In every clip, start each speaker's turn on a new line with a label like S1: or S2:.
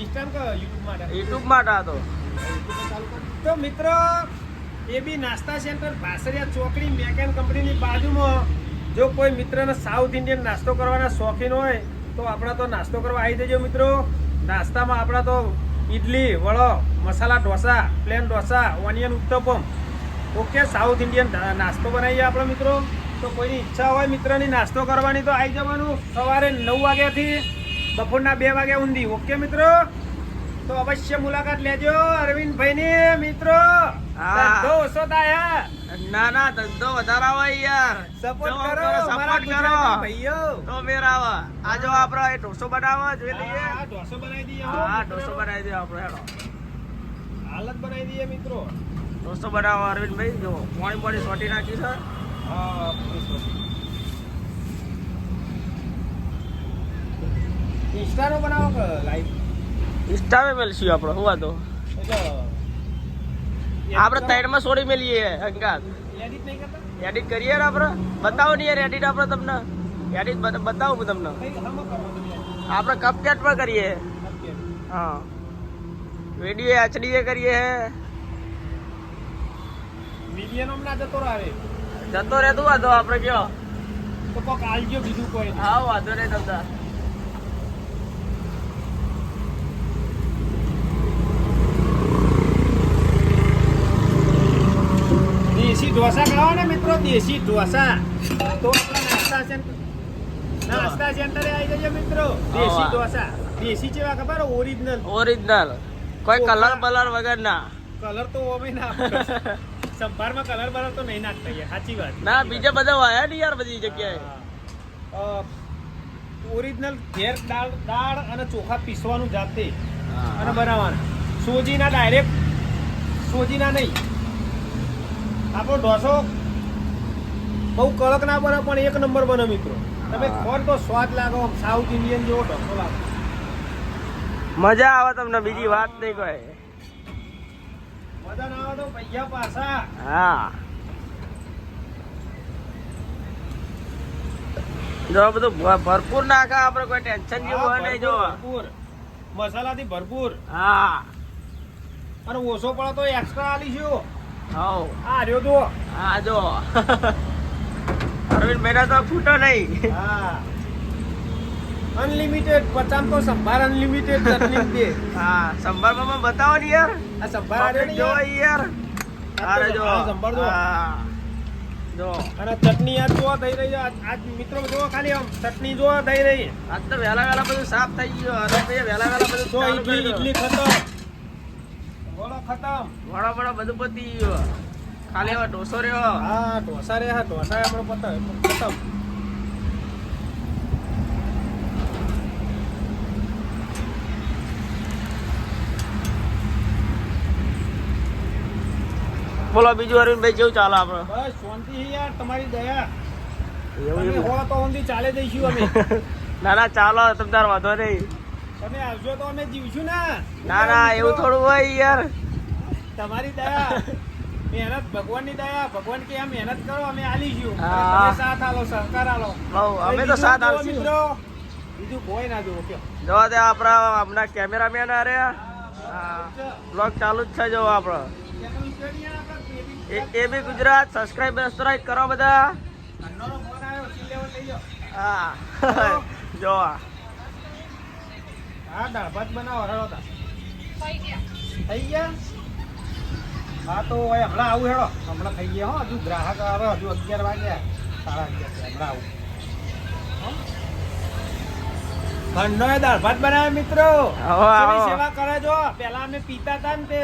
S1: YouTube માટે હતો.
S2: તો મિત્રો એ બી નાસ્તા સેન્ટર ભાસરિયા ચોકડી મેકેન કંપનીની બાજુમાં જો કોઈ મિત્રને સાઉથ ઇન્ડિયન નાસ્તો કરવાના શોખીન હોય તો આપણા તો નાસ્તો કરવા આવી જજો મિત્રો. નાસ્તામાં આપણા તો idli vada masala dosa plain dosa onion uttapam okay South Indian નાસ્તો બનાવીએ આપણે મિત્રો. તો કોઈની ઈચ્છા હોય મિત્રની નાસ્તો કરવાની તો આવી જવાનું સવારે 9 વાગ્યાથી બપોરના 2 વાગ્યા સુધી. ઓકે મિત્રો, તો અવશ્ય મુલાકાત લેજો અરવિંદભાઈની મિત્રો. ધંધો ઓછો થાય.
S1: ના ધંધો વધારે હોય યાર.
S2: સપોર્ટ કરો ભાઈઓ.
S1: તો મેર આવે. આ જો આપણે ઢોસો બનાવવા જોઈ લઈએ.
S2: હા ઢોસો બનાવી દઈએ.
S1: હા ઢોસો બનાવી દઈએ આપણે. હેડો
S2: હાલત બનાવી દઈએ મિત્રો.
S1: ઢોસો બનાવવા અરવિંદભાઈ જો પાણી સોટી નાખી છે.
S2: હા ઇન્સ્ટાનો બનાવો કે લાઈવ
S1: ઇન્સ્ટામાં મેલશું આપણે. હું વાતો આપણે સાઈડમાં છોડી મેલીએ અંગાત.
S2: એડિટ નહીં કરતા?
S1: એડિટ કરીએ ને આપણે. બતાવો ને યાર એડિટ આપણે તમને. એડિટ બતાવું તમને. આપણે કપકેટ પર કરીએ. હા વિડીયો એચડી કરીએ.
S2: મિલિયન ના જતો આવે
S1: જતો રહેતું વાંધો આપણે કયો
S2: તો કોક આલજો બીજું કોઈ.
S1: હા વાંધો નહીં તમને.
S2: દેશી ઢોસા ખાવા ને મિત્રો. દેશી ઢોસા તો આપણા નાસ્તા સેન્ટરે આવી જજો મિત્રો. દેશી ઢોસા દેશી જેવા ખબર
S1: ઓરિજિનલ કોઈ કલર બલર વગર ના.
S2: કલર તો ઓમે ના સંભારમાં કલર બલર તો નહીં નાખતા યાર. સાચી વાત.
S1: ના બીજા બધા વાયા ને યાર બધી જગ્યાએ.
S2: ઓરિજિનલ ઘેર દાળ અને ચોખા પીસવાનું જાતે અને બનાવવાના. સોજીના ડાયરેક્ટ સોજીના નહીં. આપણો ઢોસો બહુ કડક ના બને પણ 1 નંબર બને મિત્રો. તમે ખોર તો સ્વાદ લાગો. સાઉથ ઇન્ડિયન જેવો ઢોસો લાગે.
S1: મજા આવે તમને. બીજી વાત નહીં કોઈ.
S2: મજા ના આવે તો પૈસા પાછા.
S1: હા જો બધું ભરપૂર નાખા આપણે. કોઈ ટેન્શન જેવું હોય નહીં. જો
S2: ભરપૂર મસાલાથી ભરપૂર.
S1: હા
S2: અને ઓછો પડે તો એક્સ્ટ્રા આલીશું.
S1: હાઉ
S2: આ રહ્યો તો.
S1: હા જો અરવિંદ મહિના તો ફૂટો નહીં.
S2: હા અનલિમિટેડ 50 તો સંભાર અનલિમિટેડ ચટણી દે.
S1: હા સંભારમાં બતાવો ને યાર.
S2: આ સંભાર આરે ને
S1: જો યાર. અરે જો
S2: સંભાર જો.
S1: હા જો
S2: અને ચટણી આ જો થઈ રહી છે આજ મિત્રો. જો ખાલી આમ ચટણી જો થઈ રહી.
S1: આજ તો વહેલા બધું સાફ થઈ ગયું. અને પછી વહેલા બધું
S2: જો ઇડલી ખતમ. બોલો ખતમ.
S1: વડા બધું પતી ગયું. ખાલી હવે ઢોસો રહ્યો.
S2: હા ઢોસા રે. હા ઢોસા આપણે ખતમ.
S1: બોલો બીજું અરવિંદભાઈ કેવું ચાલે આપણે?
S2: બસ શાંતિ યાર. તમારી દયા.
S1: એવું
S2: તમે હો તો ઊંધી ચાલે જઈશું અમે.
S1: ના ચાલો તમતાર વાંધો નહીં.
S2: તમે આવજો તો અમે જીવશું ને.
S1: ના એવું થોડું હોય યાર.
S2: તમારી દયા. મહેનત ભગવાનની દયા. ભગવાન કે આ મહેનત કરો અમે આલીશું.
S1: હા.
S2: તમે સાથ આલો સહકાર આલો.
S1: અમે તો સાથ આલશું
S2: મિત્રો. બીજું કોઈ ના જોવો કયો.
S1: જોવા દે આપણા હમણાં કેમેરામેન આ રહ્યા. બ્લોગ ચાલુ જ છે જો આપણો. એ બી ગુજરાત. સબસ્ક્રાઇબ કરો બધા. હા જો
S2: હા દાળ ભાત બનાવો. હેડો તા થઈ ગયા. હા તો હમણાં આવું હેડો. હમણાં થઈ ગયા. હો હજુ ગ્રાહક આવે. હજુ 11 વાગ્યા. 11:30. હમણાં આવું. ખંડનો દાળ ભાત બનાવે મિત્રો. સેવા કરે જો. પેલા અમે પીતા હતા ને તે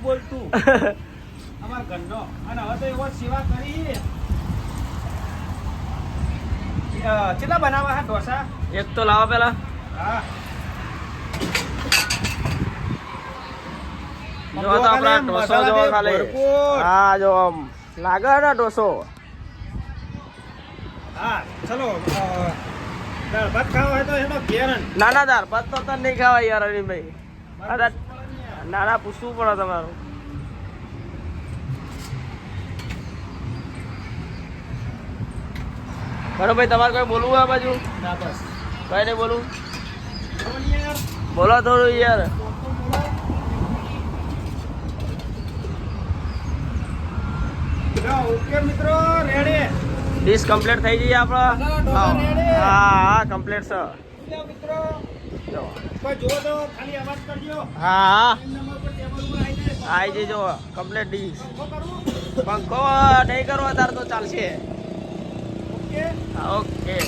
S2: બોલતું અમારા ઘરનો. અને હવે તો એવો સેવા કરી. કેટલા બનાવવા હા ઢોસા?
S1: એક તો લાવો પેલા.
S2: હા
S1: જો તો આપણા ઢોસો જો ખાલી. હા જો આમ લાગે ને ઢોસો.
S2: હા ચલો દાળ ભાત ખાવા હોય તો એનો ઘેરન.
S1: ના દાળ ભાત તો નહીં ખાવાય યાર અરવિંદભાઈ. ના પૂછવું પડે તમારું. બરોબર તમારે કોઈ બોલવું આ બાજુ?
S2: ના બસ
S1: કઈ નહીં બોલવું.
S2: યાર
S1: બોલો થોડું યાર.
S2: ઓકે મિત્રો, રેડી.
S1: ડીશ કમ્પ્લીટ થઈ જઈએ આપણે. હા કમ્પ્લીટ છે.
S2: મિત્રો
S1: જો.
S2: કોઈ જુઓ તો ખાલી અવાજ કરજો.
S1: હા
S2: નંબર પર ટેબલ ઉપર આવી જાય.
S1: આવી જજો કમ્પ્લીટ ડીશ.
S2: શું કરવું?
S1: પંખો નહીં કરવો તાર તો ચાલશે.
S2: ઓકે.
S1: ઓકે.